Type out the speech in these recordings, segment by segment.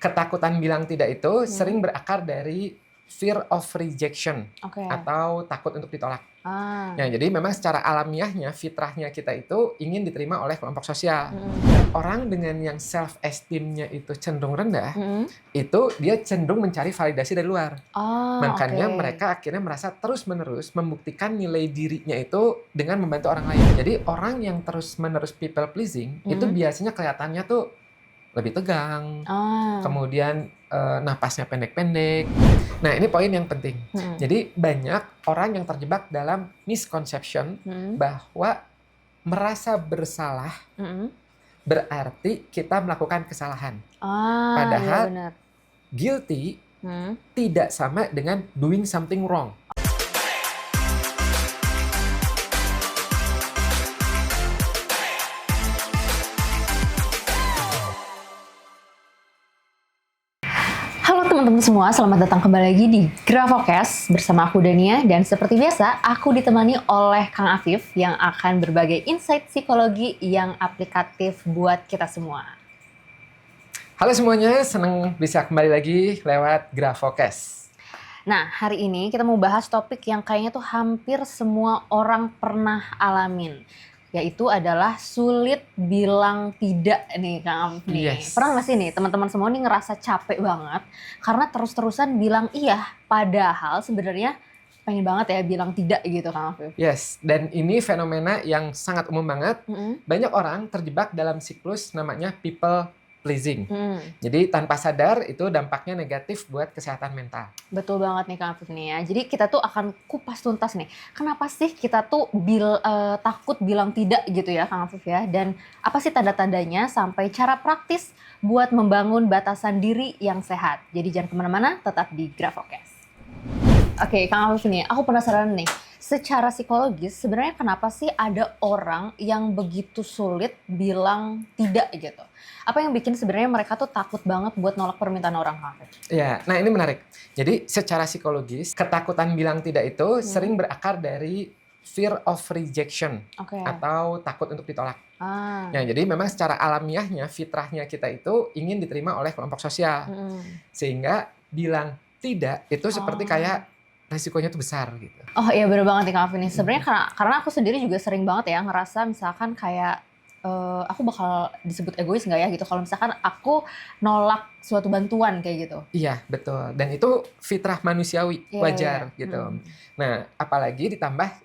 ketakutan bilang tidak itu sering berakar dari fear of rejection atau takut untuk ditolak. Ya, jadi memang secara alamiahnya, fitrahnya kita itu ingin diterima oleh kelompok sosial. Orang dengan yang self esteem-nya itu cenderung rendah, itu dia cenderung mencari validasi dari luar. Makanya mereka akhirnya merasa terus-menerus membuktikan nilai dirinya itu dengan membantu orang lain. Jadi orang yang terus-menerus people pleasing itu biasanya kelihatannya tuh lebih tegang, kemudian napasnya pendek-pendek. Nah, ini poin yang penting. Jadi banyak orang yang terjebak dalam misconception bahwa merasa bersalah berarti kita melakukan kesalahan. Padahal iya guilty tidak sama dengan doing something wrong. Halo teman-teman semua, selamat datang kembali lagi di Gravocast bersama aku Dania, dan seperti biasa aku ditemani oleh Kang Afif yang akan berbagi insight psikologi yang aplikatif buat kita semua. Halo semuanya, senang bisa kembali lagi lewat Gravocast. Nah, hari ini kita mau bahas topik yang kayaknya tuh hampir semua orang pernah alamin, yaitu adalah sulit bilang tidak nih Kang Afif nih. Yes. Pernah nggak sih nih teman-teman semua nih ngerasa capek banget karena terus-terusan bilang iya, padahal sebenarnya pengen banget ya bilang tidak gitu Kang Afif. Yes, dan ini fenomena yang sangat umum banget. Banyak orang terjebak dalam siklus namanya people pleasing. Jadi tanpa sadar itu dampaknya negatif buat kesehatan mental. Betul banget nih Kang Afif nih ya. Jadi kita tuh akan kupas tuntas nih. Kenapa sih kita tuh takut bilang tidak gitu ya Kang Afif ya. Dan apa sih tanda-tandanya sampai cara praktis buat membangun batasan diri yang sehat. Jadi jangan kemana-mana, tetap di Gravocast. Oke Kang Afif nih, aku penasaran nih. Secara psikologis sebenarnya kenapa sih ada orang yang begitu sulit bilang tidak gitu? Apa yang bikin sebenarnya mereka tuh takut banget buat nolak permintaan orang, Kang Afif? Ya, nah ini menarik. Jadi secara psikologis, ketakutan bilang tidak itu sering berakar dari fear of rejection atau takut untuk ditolak. Ya, jadi memang secara alamiahnya, fitrahnya kita itu ingin diterima oleh kelompok sosial. Sehingga bilang tidak itu seperti kayak resikonya tuh besar gitu. Oh iya bener banget nih Kang Afif nih. Sebenarnya karena aku sendiri juga sering banget ya ngerasa misalkan kayak aku bakal disebut egois nggak ya gitu kalau misalkan aku nolak suatu bantuan kayak gitu. Iya betul, dan itu fitrah manusiawi, wajar gitu. Nah apalagi ditambah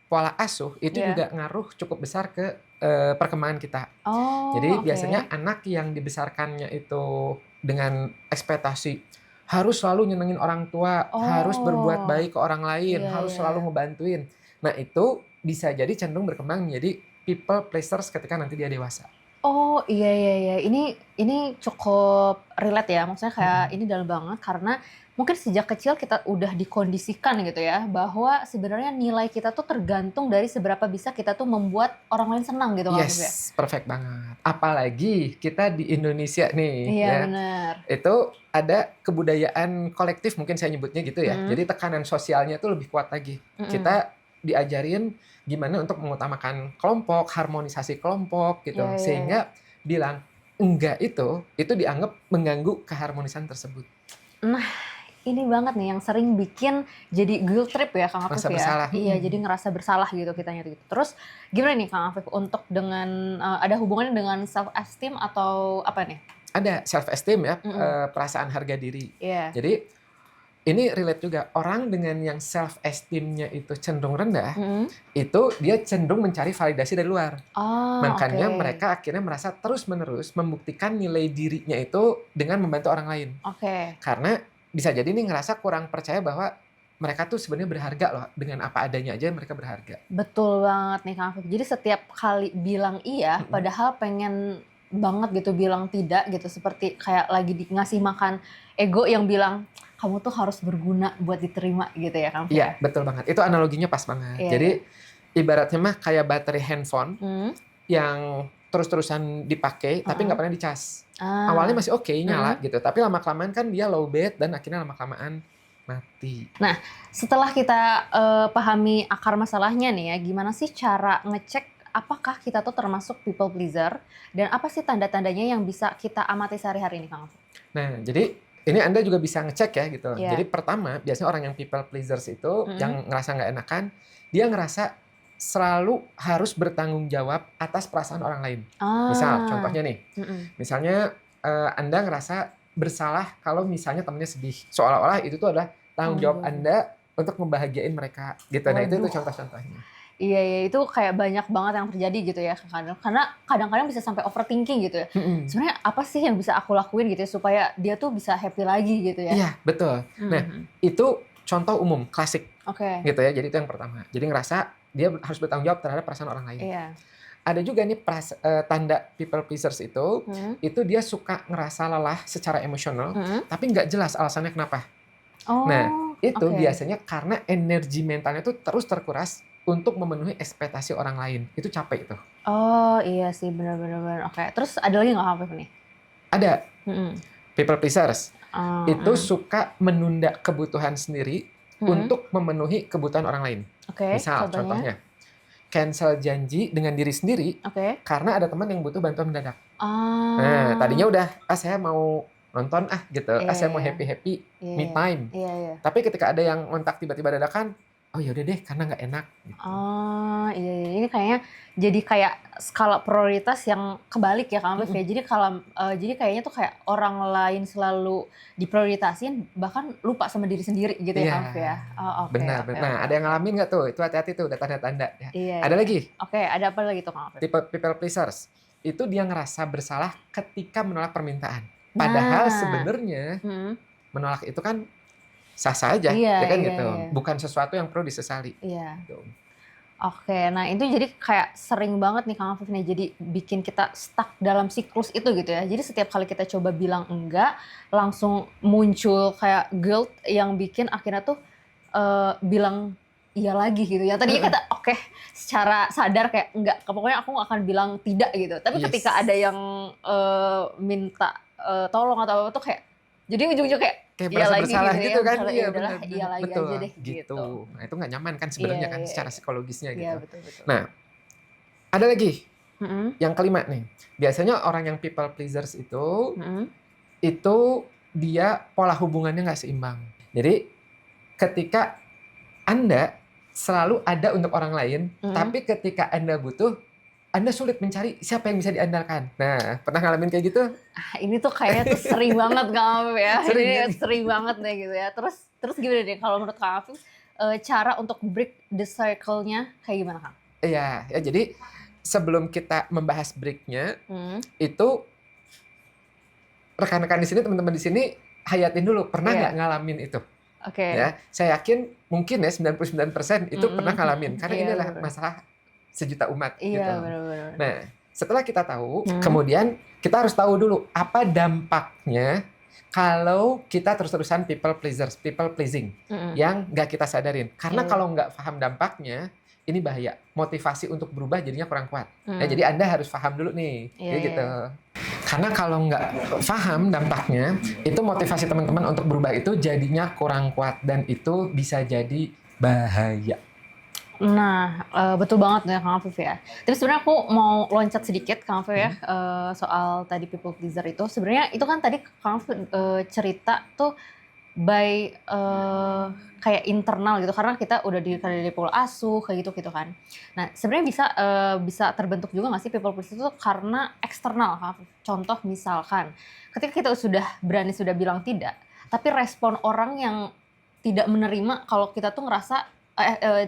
pola asuh itu juga ngaruh cukup besar ke perkembangan kita. Jadi biasanya anak yang dibesarkannya itu dengan ekspektasi harus selalu nyenengin orang tua, harus berbuat baik ke orang lain, harus selalu ngebantuin. Nah itu bisa jadi cenderung berkembang menjadi people pleasers ketika nanti dia dewasa. Oh iya. Ini cukup relate ya. Maksudnya kayak ini dalam banget karena mungkin sejak kecil kita udah dikondisikan gitu ya bahwa sebenarnya nilai kita tuh tergantung dari seberapa bisa kita tuh membuat orang lain senang gitu. Yes, perfect banget. Apalagi kita di Indonesia nih. Iya ya. benar. Itu ada kebudayaan kolektif mungkin saya nyebutnya gitu ya. Jadi tekanan sosialnya tuh lebih kuat lagi. Kita diajarin gimana untuk mengutamakan kelompok, harmonisasi kelompok gitu. Sehingga bilang enggak itu dianggap mengganggu keharmonisan tersebut. Nah, ini banget nih yang sering bikin jadi guilt trip ya Kang Afif ya. Bersalah. Iya, jadi ngerasa bersalah gitu kitanya gitu. Terus gimana nih Kang Afif untuk dengan ada hubungannya dengan self esteem atau apa nih? Ada self esteem ya, perasaan harga diri. Iya. Jadi ini relate juga, orang dengan yang self esteem-nya itu cenderung rendah, itu dia cenderung mencari validasi dari luar. Makanya mereka akhirnya merasa terus-menerus membuktikan nilai dirinya itu dengan membantu orang lain. Karena bisa jadi nih ngerasa kurang percaya bahwa mereka tuh sebenarnya berharga loh, dengan apa adanya aja mereka berharga. Betul banget nih Kang Afif. Jadi setiap kali bilang iya, padahal pengen banget gitu bilang tidak gitu, seperti kayak lagi ngasih makan ego yang bilang kamu tuh harus berguna buat diterima gitu ya Kang. Iya betul banget, itu analoginya pas banget. Jadi ibaratnya mah kayak baterai handphone yang terus-terusan dipakai tapi nggak pernah dicas. Awalnya masih oke, nyala gitu, tapi lama-kelamaan kan dia low bat dan akhirnya lama-kelamaan mati. Nah setelah kita pahami akar masalahnya nih ya, gimana sih cara ngecek apakah kita tuh termasuk people pleaser dan apa sih tanda-tandanya yang bisa kita amati sehari-hari ini Kang Afif? Nah, jadi ini Anda juga bisa ngecek ya gitu. Iya. Jadi pertama, biasanya orang yang people pleasers itu yang ngerasa nggak enakan, dia ngerasa selalu harus bertanggung jawab atas perasaan orang lain. Misal, contohnya nih, misalnya Anda ngerasa bersalah kalau misalnya temennya sedih. Seolah-olah itu tuh adalah tanggung jawab Anda untuk membahagiain mereka gitu. Nah, itu contoh-contohnya. Iya, itu kayak banyak banget yang terjadi gitu ya kadang. Karena kadang-kadang bisa sampai overthinking gitu ya. Sebenarnya apa sih yang bisa aku lakuin gitu ya supaya dia tuh bisa happy lagi gitu ya. Iya, betul. Nah, itu contoh umum, klasik. Gitu ya, jadi itu yang pertama. Jadi ngerasa dia harus bertanggung jawab terhadap perasaan orang lain. Iya. Ada juga nih tanda people pleasers itu dia suka ngerasa lelah secara emosional, tapi nggak jelas alasannya kenapa. Nah, itu biasanya karena energi mentalnya tuh terus terkuras untuk memenuhi ekspektasi orang lain. Itu capek itu. Oh iya sih, benar-benar. Oke, terus ada lagi nggak Afif nih? Ada. People pleasers itu suka menunda kebutuhan sendiri untuk memenuhi kebutuhan orang lain. Misal, contohnya cancel janji dengan diri sendiri karena ada teman yang butuh bantuan mendadak. Nah, tadinya udah, saya mau nonton gitu, saya mau happy me time. Tapi ketika ada yang ngontak tiba-tiba dadakan, oh ya udah deh karena nggak enak. Gitu. Oh iya, ini kayaknya jadi kayak skala prioritas yang kebalik ya Kang Afif ya. Jadi kayaknya tuh kayak orang lain selalu diprioritasin, bahkan lupa sama diri sendiri gitu ya Kang Afif ya. Benar. Nah, ada yang ngalamin nggak tuh? Itu hati-hati tuh, udah tanda-tanda. Ya. Ada lagi? Ada apa lagi tuh Kang Afif? Tipe people pleasers itu dia ngerasa bersalah ketika menolak permintaan. Padahal sebenarnya menolak itu kan sah-sah aja, ya kan gitu. Bukan sesuatu yang perlu disesali. Iya. Gitu. Oke, nah itu jadi kayak sering banget nih Kang Afif nih, jadi bikin kita stuck dalam siklus itu gitu ya. Jadi setiap kali kita coba bilang enggak, langsung muncul kayak guilt yang bikin akhirnya tuh bilang iya lagi gitu ya. Tadinya kita secara sadar kayak enggak, pokoknya aku nggak akan bilang tidak gitu. Tapi ketika ada yang minta tolong atau apa tuh kayak, jadi ujung-ujung kayak merasa bersalah gitu kan. Iya benar. Iya lagi betul, aja deh gitu. Nah, itu nggak nyaman kan sebenarnya kan secara psikologisnya gitu. Iya, betul. Nah, ada lagi. Yang kelima nih. Biasanya orang yang people pleasers itu dia pola hubungannya nggak seimbang. Jadi ketika Anda selalu ada untuk orang lain, tapi ketika Anda butuh, Anda sulit mencari siapa yang bisa diandalkan. Nah, pernah ngalamin kayak gitu? Ini tuh kayaknya tuh sering banget Kang Afif ya. Sering banget deh gitu ya. Terus gimana deh kalau menurut Kang Afif cara untuk break the cycle-nya kayak gimana Kang? Iya, ya jadi sebelum kita membahas break-nya, itu rekan-rekan di sini, teman-teman di sini hayatin dulu pernah nggak ngalamin itu. Ya, saya yakin mungkin ya 99% itu pernah ngalamin karena ini adalah masalah sejuta umat gitu. Benar. Nah, setelah kita tahu, kemudian kita harus tahu dulu apa dampaknya kalau kita terus-terusan people pleasing yang nggak kita sadarin. Karena kalau nggak paham dampaknya, ini bahaya. Motivasi untuk berubah jadinya kurang kuat. Nah, jadi Anda harus paham dulu nih, gitu. Karena kalau nggak paham dampaknya, itu motivasi teman-teman untuk berubah itu jadinya kurang kuat dan itu bisa jadi bahaya. Nah, betul banget ya Kang Afif ya. Tapi sebenarnya aku mau loncat sedikit Kang Afif ya, soal tadi people pleaser itu. Sebenarnya itu kan tadi Kang Afif cerita tuh by kayak internal gitu, karena kita udah dari pola asuh kayak gitu kan. Nah, sebenarnya bisa terbentuk juga nggak sih people pleaser itu karena eksternal Kang Afif? Contoh misalkan, ketika kita sudah bilang tidak, tapi respon orang yang tidak menerima kalau kita tuh ngerasa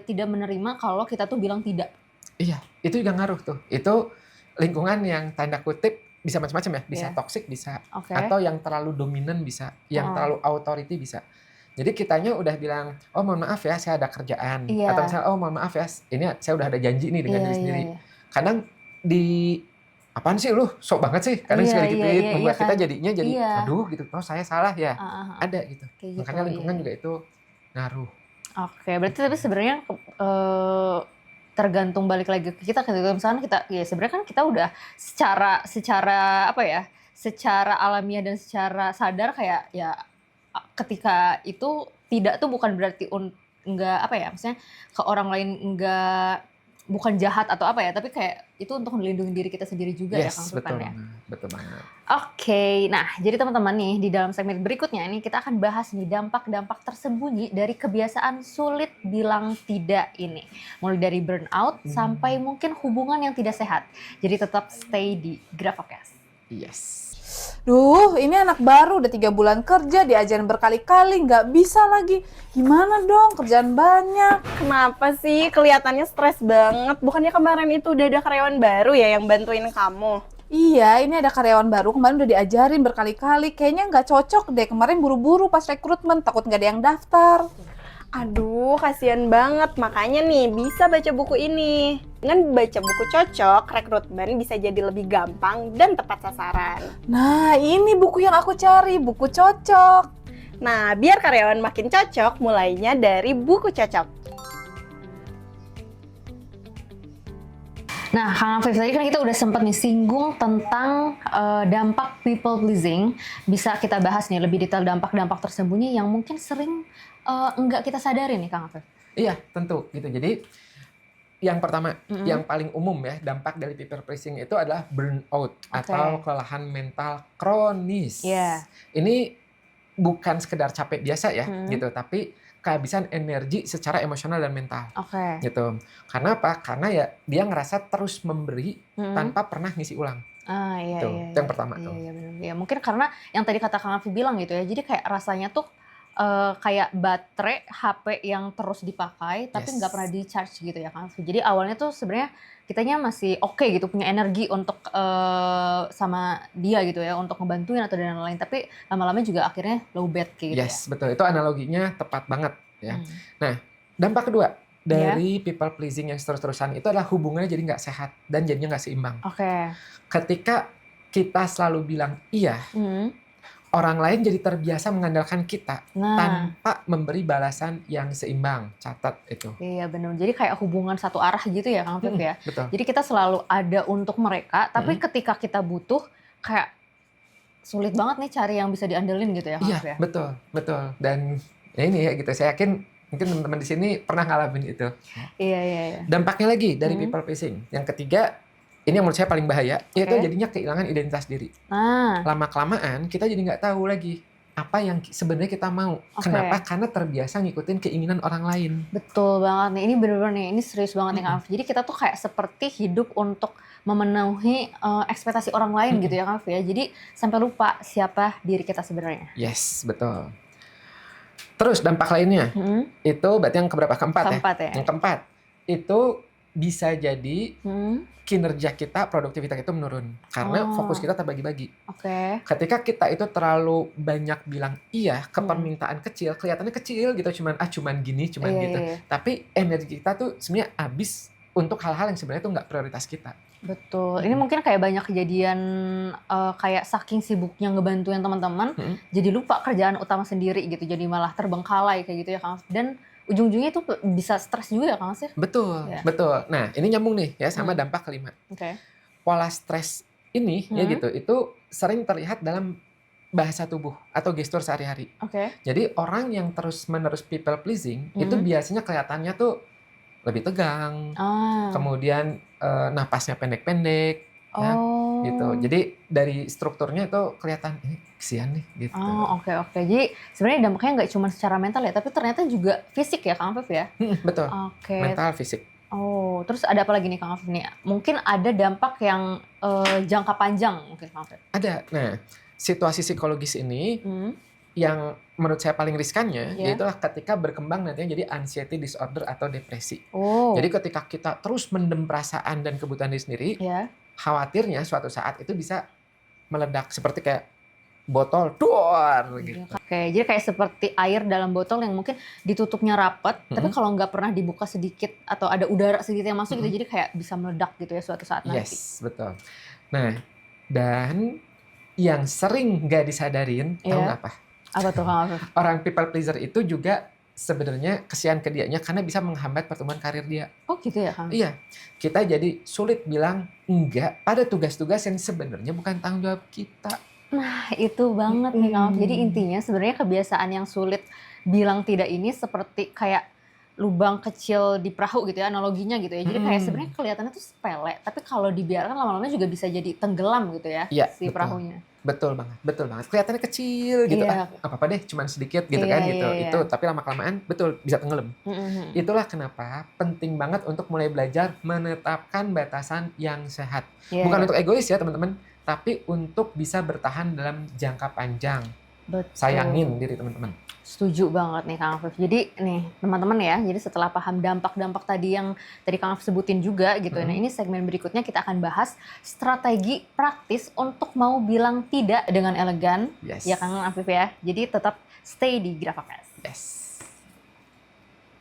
tidak menerima kalau kita tuh bilang tidak. Iya, itu juga ngaruh tuh. Itu lingkungan yang tanda kutip bisa macam-macam ya, bisa toksik bisa, atau yang terlalu dominan bisa, yang terlalu authority bisa. Jadi kitanya udah bilang, oh mohon maaf ya saya ada kerjaan, atau misalnya oh mohon maaf ya ini saya udah ada janji nih dengan diri sendiri. Kadang apaan sih lu sok banget sih, kadang sekali gituin membuat kita jadinya jadi aduh gitu, oh saya salah ya, ada gitu. Makanya lingkungan juga itu ngaruh. Berarti tapi sebenarnya tergantung balik lagi ke kita ketika misalnya kita ya sebenarnya kan kita udah secara apa ya, secara alamiah dan secara sadar kayak ya ketika itu tidak tuh bukan berarti enggak apa ya, maksudnya ke orang lain enggak bukan jahat atau apa ya, tapi kayak itu untuk melindungi diri kita sendiri juga ya Kang Firman ya. Betul banget. Oke, nah jadi teman-teman nih di dalam segmen berikutnya ini kita akan bahas nih dampak-dampak tersembunyi dari kebiasaan sulit bilang tidak ini. Mulai dari burnout sampai mungkin hubungan yang tidak sehat. Jadi tetap stay di Grafocast. Yes. Duh, ini anak baru udah 3 bulan kerja, diajarin berkali-kali, nggak bisa lagi. Gimana dong, kerjaan banyak. Kenapa sih kelihatannya stres banget? Bukannya kemarin itu udah ada karyawan baru ya yang bantuin kamu? Iya, ini ada karyawan baru, kemarin udah diajarin berkali-kali. Kayaknya nggak cocok deh, kemarin buru-buru pas rekrutmen, takut nggak ada yang daftar. Aduh, kasihan banget. Makanya nih, bisa baca buku ini. Dengan baca buku cocok, rekrutmen bisa jadi lebih gampang dan tepat sasaran. Nah, ini buku yang aku cari, buku cocok. Nah, biar karyawan makin cocok, mulainya dari buku cocok. Nah, Kang Afif, tadi kan kita udah sempat nih singgung tentang dampak people pleasing. Bisa kita bahas nih lebih detail dampak-dampak tersembunyi yang mungkin sering enggak kita sadari nih Kang Afif. Iya, tentu gitu. Jadi yang pertama, yang paling umum ya, dampak dari people pleasing itu adalah burnout atau kelelahan mental kronis. Ini bukan sekedar capek biasa ya, gitu, tapi kehabisan energi secara emosional dan mental, gitu. Karena apa? Karena ya dia ngerasa terus memberi tanpa pernah ngisi ulang. Iya, Itu yang pertama tuh. Iya, mungkin karena yang tadi kata Kang Afif bilang gitu ya, jadi kayak rasanya tuh kayak baterai HP yang terus dipakai tapi nggak pernah di charge gitu ya Kang Afif. Jadi awalnya tuh sebenarnya kitanya masih oke gitu, punya energi untuk sama dia gitu ya, untuk ngebantuin atau dan lain-lain, tapi lama-lama juga akhirnya low bat kayak gitu ya. Betul, itu analoginya tepat banget ya. Nah, dampak kedua dari people pleasing yang terus-terusan itu adalah hubungannya jadi nggak sehat dan jadinya nggak seimbang. Ketika kita selalu bilang iya, orang lain jadi terbiasa mengandalkan kita tanpa memberi balasan yang seimbang. Catat itu. Iya benar. Jadi kayak hubungan satu arah gitu ya Kang Afif ya. Betul. Jadi kita selalu ada untuk mereka, tapi ketika kita butuh kayak sulit banget nih cari yang bisa diandelin gitu ya Kang Afif ya. Iya, betul. Dan ya ini ya gitu, saya yakin mungkin teman-teman di sini pernah ngalamin itu. Iya. Dampaknya lagi dari people pleasing. Yang ketiga, ini yang menurut saya paling bahaya, yaitu jadinya kehilangan identitas diri. Lama-kelamaan kita jadi nggak tahu lagi apa yang sebenarnya kita mau. Kenapa? Karena terbiasa ngikutin keinginan orang lain. Betul banget nih, ini bener-bener nih, ini serius banget nih Kang Afif. Jadi kita tuh kayak seperti hidup untuk memenuhi ekspektasi orang lain gitu ya Kang Afif ya. Jadi sampai lupa siapa diri kita sebenarnya. Yes, betul. Terus dampak lainnya, itu berarti yang keberapa? Keempat ya? Yang keempat, itu bisa jadi kinerja kita, produktivitas kita menurun. Karena fokus kita terbagi-bagi. Ketika kita itu terlalu banyak bilang iya ke permintaan kecil, kelihatannya kecil gitu, cuman gini, gitu. Tapi energi kita tuh sebenarnya habis untuk hal-hal yang sebenarnya tuh nggak prioritas kita. Betul. Ini mungkin kayak banyak kejadian kayak saking sibuknya ngebantuin teman-teman, jadi lupa kerjaan utama sendiri gitu. Jadi malah terbengkalai kayak gitu ya Kang. Dan ujung-ujungnya itu bisa stres juga ya Kang Sir? Betul. Nah ini nyambung nih ya sama dampak kelima. Pola stres ini ya gitu, itu sering terlihat dalam bahasa tubuh atau gestur sehari-hari. Jadi orang yang terus-menerus people pleasing itu biasanya kelihatannya tuh lebih tegang, kemudian napasnya pendek-pendek, ya, gitu. Jadi dari strukturnya itu kelihatan ini kesian nih, gitu. Oke. Jadi sebenarnya dampaknya nggak cuma secara mental ya, tapi ternyata juga fisik ya Kang Afif ya? Betul. Mental, fisik. Terus ada apa lagi nih Kang Afif nih? Mungkin ada dampak yang jangka panjang mungkin Kang Afif? Ada. Nah, situasi psikologis ini yang menurut saya paling riskannya yaitulah ketika berkembang nantinya jadi anxiety disorder atau depresi. Jadi ketika kita terus mendem perasaan dan kebutuhan diri sendiri, khawatirnya suatu saat itu bisa meledak seperti kayak botol duar gitu. Jadi kayak seperti air dalam botol yang mungkin ditutupnya rapat, tapi kalau nggak pernah dibuka sedikit atau ada udara sedikit yang masuk gitu, jadi kayak bisa meledak gitu ya suatu saat nanti. Yes, betul. Nah, dan yang sering nggak disadarin, tahu nggak apa? Apa tuh Kang Afif? Orang people pleaser itu juga sebenarnya kesian ke dianya karena bisa menghambat pertumbuhan karir dia. Oh gitu ya Kang? Iya, kita jadi sulit bilang enggak pada tugas-tugas yang sebenarnya bukan tanggung jawab kita. Nah itu banget nih Kang Afif. Jadi intinya sebenarnya kebiasaan yang sulit bilang tidak ini seperti kayak lubang kecil di perahu gitu ya, analoginya gitu ya. Jadi kayak sebenarnya kelihatannya tuh sepele, tapi kalau dibiarkan lama-lama juga bisa jadi tenggelam gitu ya, si perahunya. Betul banget. Kelihatannya kecil gitu, apa-apa deh, cuman sedikit gitu kan gitu. Itu tapi lama-kelamaan betul bisa tenggelam. Itulah kenapa penting banget untuk mulai belajar menetapkan batasan yang sehat. Bukan untuk egois ya teman-teman, tapi untuk bisa bertahan dalam jangka panjang. Sayangin diri teman-teman. Setuju banget nih Kang Afif. Jadi nih teman-teman ya, jadi setelah paham dampak-dampak tadi yang tadi Kang Afif sebutin juga gitu. Nah ini segmen berikutnya kita akan bahas strategi praktis untuk mau bilang tidak dengan elegan. Ya Kang Afif ya. Jadi tetap stay di GravaCast.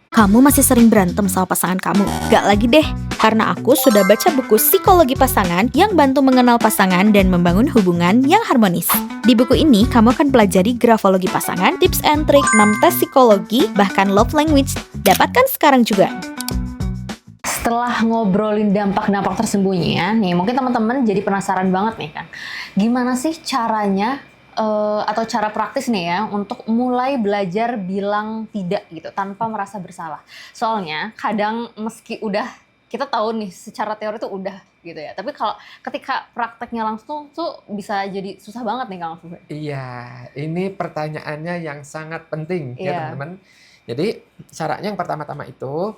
Kamu masih sering berantem sama pasangan kamu? Gak lagi deh, karena aku sudah baca buku Psikologi Pasangan yang bantu mengenal pasangan dan membangun hubungan yang harmonis. Di buku ini, kamu akan pelajari grafologi pasangan, tips and trik 6 tes psikologi, bahkan love language. Dapatkan sekarang juga. Setelah ngobrolin dampak-dampak tersembunyi ya, nih mungkin teman-teman jadi penasaran banget nih kan. Gimana sih caranya atau cara praktis nih ya untuk mulai belajar bilang tidak gitu tanpa merasa bersalah. Soalnya kadang meski udah kita tahu nih secara teori tuh udah gitu ya, tapi kalau ketika prakteknya langsung tuh bisa jadi susah banget nih Kang Afif. Iya, ini pertanyaannya yang sangat penting ya teman-teman. Jadi caranya yang pertama-tama itu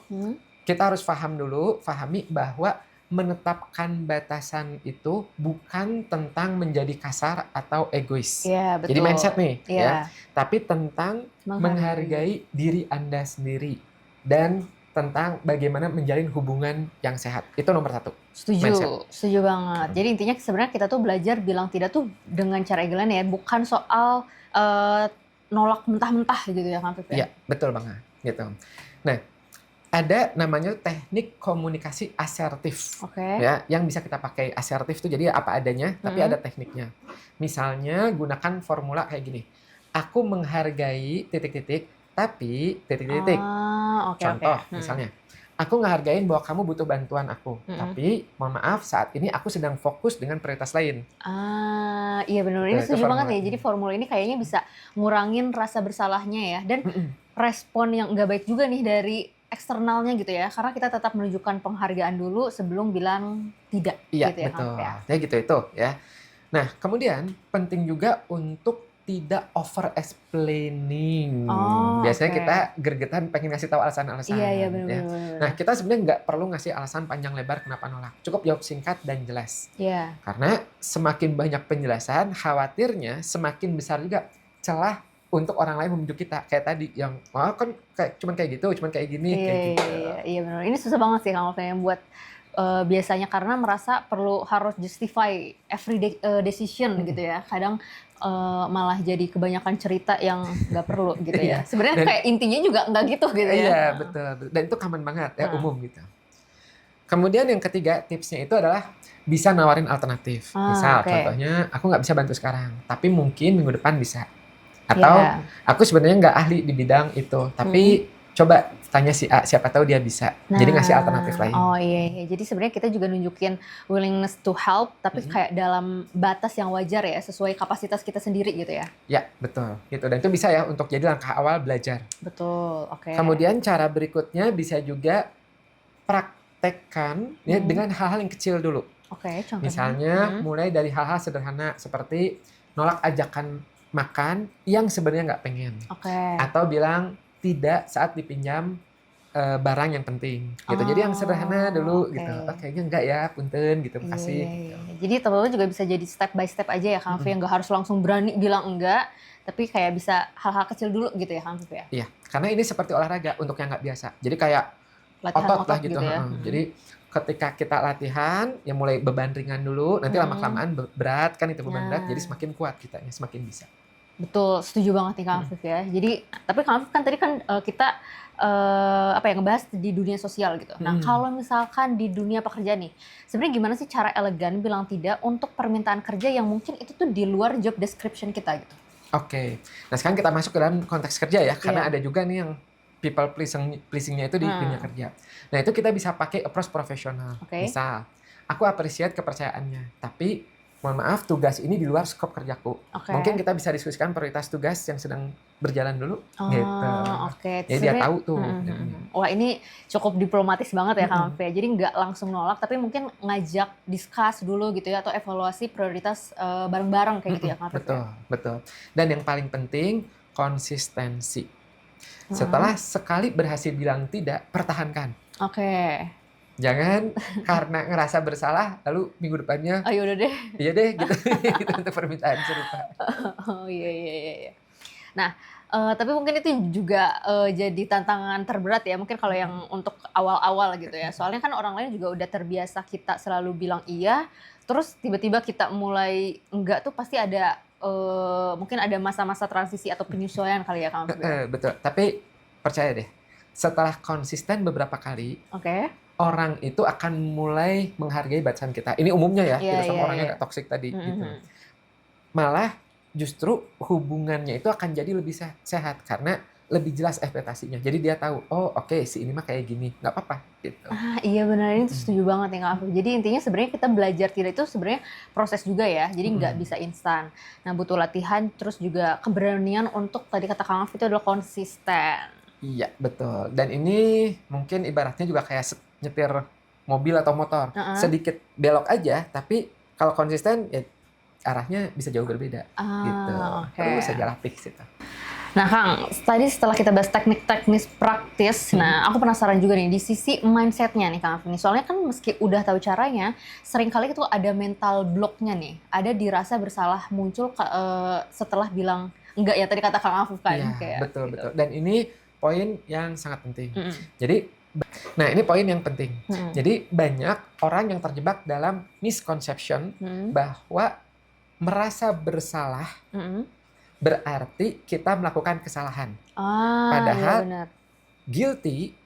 kita harus pahami bahwa menetapkan batasan itu bukan tentang menjadi kasar atau egois. Betul. Jadi mindset nih, ya. Tapi tentang menghargai diri Anda sendiri dan tentang bagaimana menjalin hubungan yang sehat. Itu nomor 1. Setuju banget. Jadi intinya sebenarnya kita tuh belajar bilang tidak tuh dengan cara elegan ya, bukan soal nolak mentah-mentah gitu ya Kang Afif. Iya, betul banget gitu. Nah, ada namanya teknik komunikasi asertif, ya, yang bisa kita pakai. Asertif itu jadi apa adanya, tapi ada tekniknya. Misalnya gunakan formula kayak gini, aku menghargai titik-titik, tapi titik-titik. Contoh, misalnya, aku ngehargain bahwa kamu butuh bantuan aku, tapi mohon maaf saat ini aku sedang fokus dengan prioritas lain. Iya benar, ini setuju banget ya. Jadi formula ini kayaknya bisa ngurangin rasa bersalahnya ya, dan respon yang nggak baik juga nih dari eksternalnya gitu ya, karena kita tetap menunjukkan penghargaan dulu sebelum bilang tidak. Iya, gitu ya, betul. Ya gitu itu ya. Nah, kemudian penting juga untuk tidak over explaining. Biasanya kita gergetan pengen ngasih tahu alasan-alasan. Iya, benar. Nah, kita sebenarnya nggak perlu ngasih alasan panjang lebar kenapa nolak. Cukup jawab singkat dan jelas. Karena semakin banyak penjelasan, khawatirnya semakin besar juga celah untuk orang lain membujuk kita. Kayak tadi yang kan cuman kayak gitu, cuman kayak gini, kayak gitu. Iya benar. Ini susah banget sih Kang Alfa yang buat biasanya karena merasa harus justify every decision gitu ya. Kadang malah jadi kebanyakan cerita yang nggak perlu gitu ya. Sebenarnya kayak intinya juga nggak gitu gitu ya. Iya, betul. Dan itu common banget ya, umum gitu. Kemudian yang ketiga tipsnya itu adalah bisa nawarin alternatif. Misal contohnya aku nggak bisa bantu sekarang, tapi mungkin minggu depan bisa. Atau aku sebenarnya nggak ahli di bidang itu, tapi coba tanya si A, siapa tahu dia bisa. Jadi ngasih alternatif lain. Iya. Jadi sebenarnya kita juga nunjukin willingness to help, tapi kayak dalam batas yang wajar ya, sesuai kapasitas kita sendiri gitu ya. Ya, betul. Gitu. Dan itu bisa ya untuk jadi langkah awal belajar. Betul, Kemudian cara berikutnya bisa juga praktekkan ya, dengan hal-hal yang kecil dulu. Contohnya? Misalnya mulai dari hal-hal sederhana seperti nolak ajakan makan yang sebenarnya nggak pengen, atau bilang tidak saat dipinjam barang yang penting, gitu. Jadi yang sederhana dulu, gitu. Kayaknya enggak ya, punten, gitu. Makasih. Iya. Jadi teman-teman juga bisa jadi step by step aja ya, Kang Afif, yang nggak harus langsung berani bilang enggak, tapi kayak bisa hal-hal kecil dulu gitu ya, Kang Afif ya. Iya, karena ini seperti olahraga untuk yang nggak biasa. Jadi kayak latihan otot lah gitu. Ya. Jadi ketika kita latihan, ya mulai beban ringan dulu, nanti lama-kelamaan berat kan itu beban berat, jadi semakin kuat kitanya, semakin bisa. Betul, setuju banget nih Kang Afif ya. Jadi, tapi Kang Afif kan tadi kan kita ngebahas di dunia sosial gitu. Nah, kalau misalkan di dunia pekerjaan nih, sebenarnya gimana sih cara elegan bilang tidak untuk permintaan kerja yang mungkin itu tuh di luar job description kita gitu? Nah sekarang kita masuk ke dalam konteks kerja ya, karena ada juga nih yang people pleasing-nya itu di dunia kerja. Nah itu kita bisa pakai approach profesional. Misal, aku appreciate kepercayaannya, tapi mohon maaf, tugas ini di luar skop kerjaku. Oke. Mungkin kita bisa diskusikan prioritas tugas yang sedang berjalan dulu. Gitu. Oke. Jadi dia tahu tuh. Wah, ini cukup diplomatis banget ya Kang Afif. Jadi nggak langsung nolak, tapi mungkin ngajak discuss dulu gitu ya, atau evaluasi prioritas bareng-bareng kayak gitu ya Kang Afif. Betul. Dan yang paling penting, konsistensi. Setelah sekali berhasil bilang tidak, pertahankan. Oke. Jangan karena ngerasa bersalah, lalu minggu depannya, Ayo udah deh. iya deh, gitu. Gitu untuk permintaan serupa. Oh iya. Nah, tapi mungkin itu juga jadi tantangan terberat ya, mungkin kalau yang untuk awal-awal gitu ya. Soalnya kan orang lain juga udah terbiasa kita selalu bilang iya, terus tiba-tiba kita mulai enggak tuh pasti ada mungkin ada masa-masa transisi atau penyesuaian kali ya Kang Afif. Betul, tapi percaya deh, setelah konsisten beberapa kali, orang itu akan mulai menghargai bacaan kita. Ini umumnya ya, tidak sama orangnya nggak toksik tadi. Gitu. Malah justru hubungannya itu akan jadi lebih sehat karena lebih jelas ekspektasinya. Jadi dia tahu, oh oke, si ini mah kayak gini, nggak apa-apa. Gitu. Iya benar, ini setuju banget ya Kak Afif. Jadi intinya sebenarnya kita belajar tidak itu sebenarnya proses juga ya. Jadi nggak bisa instan. Nah butuh latihan, terus juga keberanian untuk tadi kata Kang Afif itu adalah konsisten. Iya betul. Dan ini mungkin ibaratnya juga kayak nyetir mobil atau motor. Sedikit belok aja, tapi kalau konsisten ya arahnya bisa jauh berbeda. Gitu. Terus saja latih situ. Nah Kang, tadi setelah kita bahas teknik-teknis praktis, nah aku penasaran juga nih di sisi mindsetnya nih Kang Afif. Soalnya kan meski udah tahu caranya, seringkali itu ada mental blocknya nih. Ada dirasa bersalah muncul setelah bilang enggak ya tadi kata Kang Afif kan. Iya, kayak betul. gitu. Dan ini poin yang sangat penting. Jadi, nah ini poin yang penting. Jadi banyak orang yang terjebak dalam misconception bahwa merasa bersalah berarti kita melakukan kesalahan. Padahal iya benar. guilty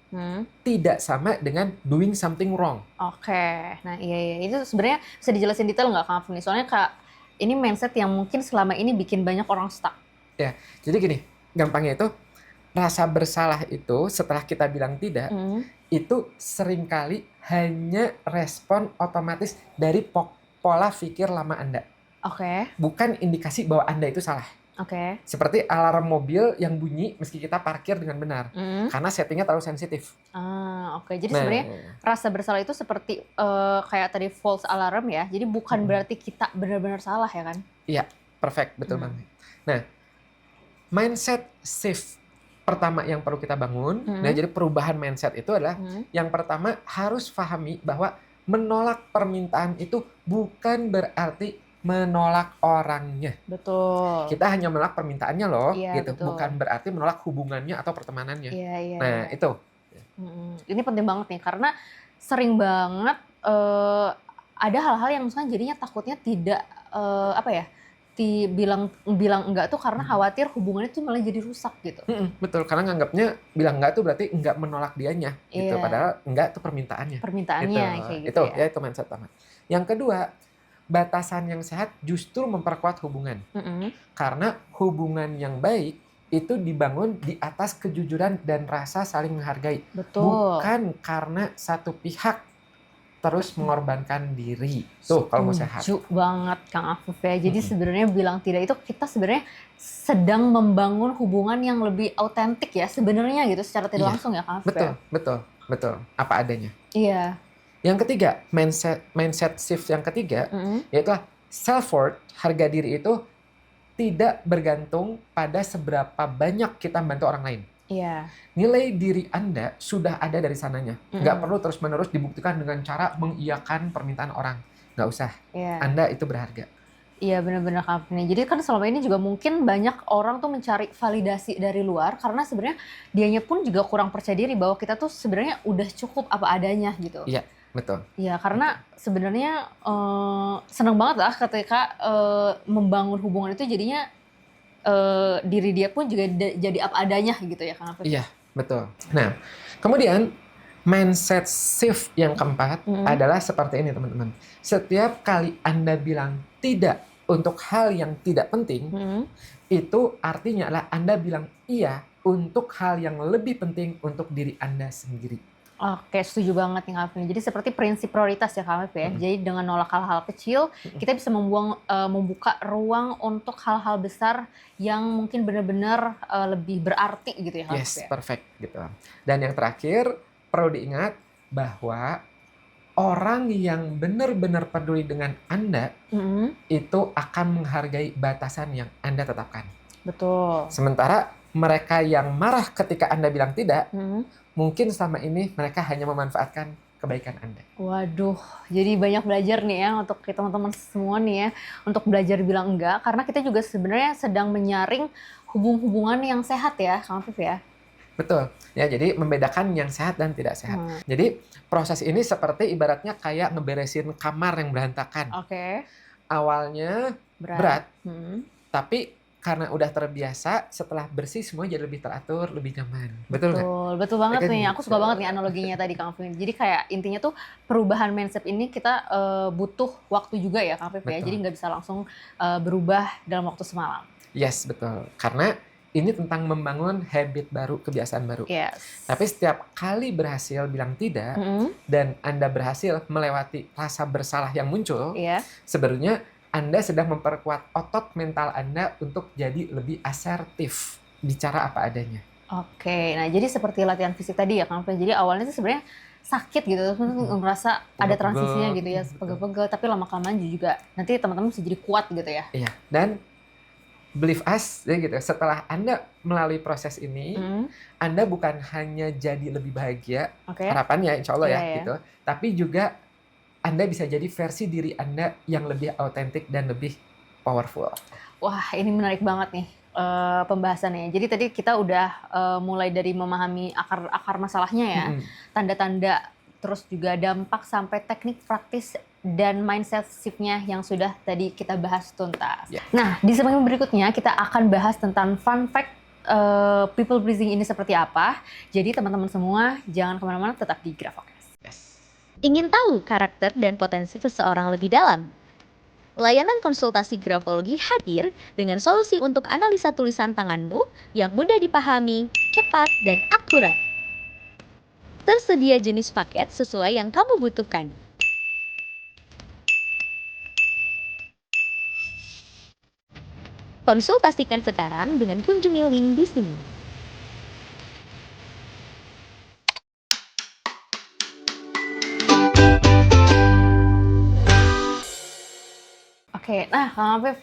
tidak sama dengan doing something wrong. Oke, nah iya itu sebenarnya bisa dijelasin detail nggak Kang Afif nih? Soalnya Kak, ini mindset yang mungkin selama ini bikin banyak orang stuck. Ya, jadi gini, gampangnya itu rasa bersalah itu setelah kita bilang tidak, itu seringkali hanya respon otomatis dari pola pikir lama Anda. Bukan indikasi bahwa Anda itu salah. Seperti alarm mobil yang bunyi meski kita parkir dengan benar, karena settingnya terlalu sensitif. Jadi sebenarnya rasa bersalah itu seperti kayak tadi false alarm ya. Jadi bukan berarti kita benar-benar salah ya kan? Iya, perfect, betul banget. Nah, mindset shift pertama yang perlu kita bangun. Nah, jadi perubahan mindset itu adalah yang pertama harus pahami bahwa menolak permintaan itu bukan berarti menolak orangnya. Betul. Kita hanya menolak permintaannya loh, gitu. Betul. Bukan berarti menolak hubungannya atau pertemanannya. Iya. Nah, itu. Ini penting banget nih karena sering banget ada hal-hal yang misalnya jadinya takutnya tidak bilang enggak tuh karena khawatir hubungannya tuh malah jadi rusak gitu. Betul, karena nganggapnya bilang enggak tuh berarti enggak menolak dianya, gitu. Padahal enggak tuh permintaannya. Kayak gitu ya. Itu mindset banget. Yang kedua, batasan yang sehat justru memperkuat hubungan. Karena hubungan yang baik itu dibangun di atas kejujuran dan rasa saling menghargai. Betul. Bukan karena satu pihak terus mengorbankan diri. Tuh kalau mau sehat. Setuju banget Kang Afif ya. Jadi sebenarnya bilang tidak itu kita sebenarnya sedang membangun hubungan yang lebih autentik ya sebenarnya gitu secara tidak langsung ya Kang Afif. Betul. Apa adanya. Iya. Yang ketiga, mindset shift yang ketiga, yaitu self-worth, harga diri itu tidak bergantung pada seberapa banyak kita membantu orang lain. Iya. Nilai diri Anda sudah ada dari sananya. Nggak perlu terus-menerus dibuktikan dengan cara mengiyakan permintaan orang. Nggak usah. Anda itu berharga. Iya benar-benar Kak Afif. Jadi kan selama ini juga mungkin banyak orang tuh mencari validasi dari luar karena sebenarnya dianya pun juga kurang percaya diri bahwa kita tuh sebenarnya udah cukup apa adanya gitu. Iya. Betul. Iya, karena sebenarnya senang banget lah ketika membangun hubungan itu jadinya diri dia pun juga jadi apa adanya gitu ya Kang Afif. Iya, betul. Nah, kemudian mindset shift yang keempat adalah seperti ini teman-teman. Setiap kali Anda bilang tidak untuk hal yang tidak penting, itu artinya adalah Anda bilang iya untuk hal yang lebih penting untuk diri Anda sendiri. Oke, setuju banget nih Kak Afif. Jadi seperti prinsip prioritas ya Kak Afif ya. Jadi dengan nolak hal-hal kecil, kita bisa membuka ruang untuk hal-hal besar yang mungkin benar-benar lebih berarti gitu ya Kak Afif Yes, ya. perfect gitu. Dan yang terakhir, perlu diingat bahwa orang yang benar-benar peduli dengan Anda itu akan menghargai batasan yang Anda tetapkan. Betul. Sementara mereka yang marah ketika Anda bilang tidak, mungkin selama ini mereka hanya memanfaatkan kebaikan Anda. Waduh, jadi banyak belajar nih ya untuk teman-teman semua nih ya, untuk belajar bilang enggak, karena kita juga sebenarnya sedang menyaring hubungan yang sehat ya, Kang Afif ya. Betul, ya jadi membedakan yang sehat dan tidak sehat. Jadi proses ini seperti ibaratnya kayak ngeberesin kamar yang berantakan. Oke. Awalnya berat. Tapi karena udah terbiasa, setelah bersih semua jadi lebih teratur, lebih nyaman. Betul nggak? Betul banget Ya kan nih. gitu. Aku suka banget nih analoginya tadi Kang Afif. Jadi kayak intinya tuh perubahan mindset ini kita butuh waktu juga ya Kang Afif ya. Betul. Jadi nggak bisa langsung berubah dalam waktu semalam. Yes, betul. Karena ini tentang membangun habit baru, kebiasaan baru. Yes. Tapi setiap kali berhasil bilang tidak, dan Anda berhasil melewati rasa bersalah yang muncul, sebenarnya Anda sedang memperkuat otot mental Anda untuk jadi lebih asertif, bicara apa adanya. Oke, nah jadi seperti latihan fisik tadi ya Kang Afif. Jadi awalnya itu sebenarnya sakit gitu, terus ngerasa ada transisinya gitu ya, pegel-pegel, tapi lama-kelamaan juga nanti teman-teman bisa jadi kuat gitu ya. Iya, dan believe us, ya gitu. Setelah Anda melalui proses ini, Anda bukan hanya jadi lebih bahagia, harapannya insya Allah ya, gitu. Tapi juga Anda bisa jadi versi diri Anda yang lebih autentik dan lebih powerful. Wah, ini menarik banget nih pembahasannya. Jadi tadi kita udah mulai dari memahami akar masalahnya ya, tanda-tanda, terus juga dampak sampai teknik praktis dan mindset shift-nya yang sudah tadi kita bahas tuntas. Nah, di segmen berikutnya kita akan bahas tentang fun fact people pleasing ini seperti apa. Jadi teman-teman semua jangan kemana-mana, tetap di Grafocast. Ingin tahu karakter dan potensi seseorang lebih dalam? Layanan konsultasi grafologi hadir dengan solusi untuk analisa tulisan tanganmu yang mudah dipahami, cepat, dan akurat. Tersedia jenis paket sesuai yang kamu butuhkan. Konsultasikan sekarang dengan kunjungi link di sini. Oke, nah Kang Afif,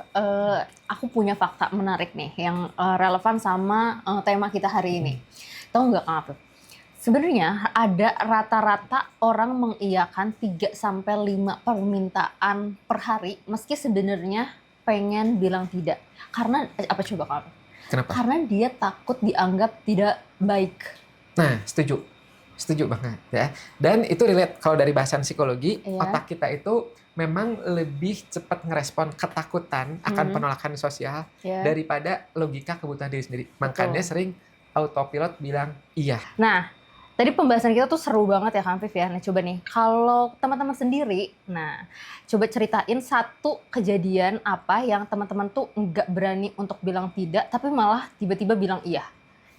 aku punya fakta menarik nih yang relevan sama tema kita hari ini. Tahu nggak Kang Afif? Sebenarnya ada rata-rata orang mengiyakan 3-5 permintaan per hari, meski sebenarnya pengen bilang tidak. Karena apa coba Kang Afif? Kenapa? Karena dia takut dianggap tidak baik. Nah, setuju banget ya. Dan itu relate kalau dari bahasan psikologi, otak kita itu memang lebih cepat ngerespon ketakutan akan penolakan sosial daripada logika kebutuhan diri sendiri. Makanya sering autopilot bilang iya. Nah, tadi pembahasan kita tuh seru banget ya Kang Afif ya. Nah coba nih, kalau teman-teman sendiri, nah coba ceritain satu kejadian apa yang teman-teman tuh nggak berani untuk bilang tidak, tapi malah tiba-tiba bilang iya.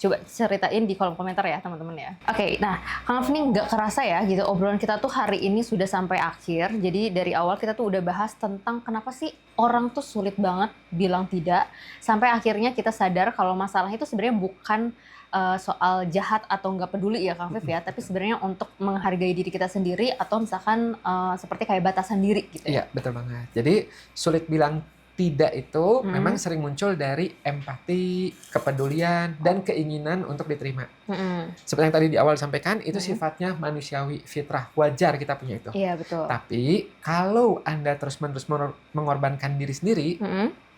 Coba ceritain di kolom komentar ya teman-teman ya. Oke, nah Kang Afif ini nggak kerasa ya gitu, obrolan kita tuh hari ini sudah sampai akhir. Jadi dari awal kita tuh udah bahas tentang kenapa sih orang tuh sulit banget bilang tidak. Sampai akhirnya kita sadar kalau masalah itu sebenarnya bukan soal jahat atau nggak peduli ya Kang Afif ya. Tapi sebenarnya untuk menghargai diri kita sendiri atau misalkan seperti kayak batasan diri gitu. Iya, betul banget. Jadi sulit bilang tidak itu memang sering muncul dari empati, kepedulian, dan keinginan untuk diterima. Seperti yang tadi di awal disampaikan, itu sifatnya manusiawi, fitrah, wajar kita punya itu. Iya, betul. Tapi kalau Anda terus-menerus mengorbankan diri sendiri,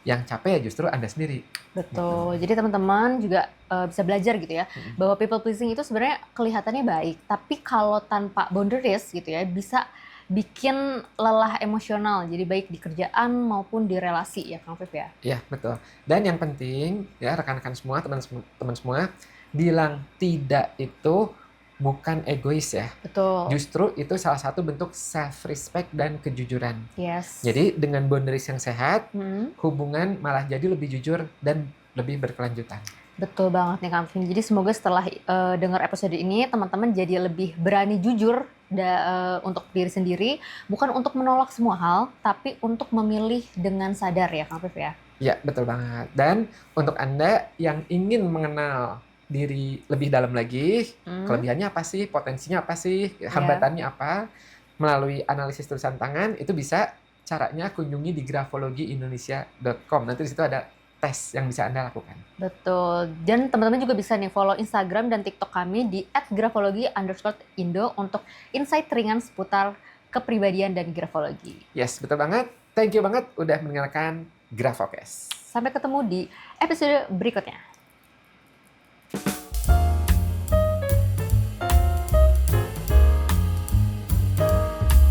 yang capek ya justru Anda sendiri. Betul. Jadi teman-teman juga bisa belajar gitu ya, bahwa people pleasing itu sebenarnya kelihatannya baik, tapi kalau tanpa boundaries gitu ya, bisa bikin lelah emosional, jadi baik di kerjaan maupun di relasi ya Kang Afif ya. Iya, betul. Dan yang penting ya rekan-rekan semua, teman-teman semua, bilang tidak itu bukan egois ya. Betul. Justru itu salah satu bentuk self respect dan kejujuran. Yes. Jadi dengan boundaries yang sehat, hubungan malah jadi lebih jujur dan lebih berkelanjutan. Betul banget nih Kak Vin. Jadi semoga setelah dengar episode ini teman-teman jadi lebih berani jujur untuk diri sendiri, bukan untuk menolak semua hal, tapi untuk memilih dengan sadar ya Kak Vin ya. Ya, betul banget. Dan untuk Anda yang ingin mengenal diri lebih dalam lagi, kelebihannya apa sih, potensinya apa sih, hambatannya apa, melalui analisis tulisan tangan, itu bisa caranya kunjungi di grafologiindonesia.com. Nanti di situ ada tes yang bisa Anda lakukan. Betul. Dan teman-teman juga bisa nih follow Instagram dan TikTok kami di @grafologi_indo untuk insight ringan seputar kepribadian dan grafologi. Yes, betul banget. Thank you banget udah mendengarkan Grafokes. Sampai ketemu di episode berikutnya.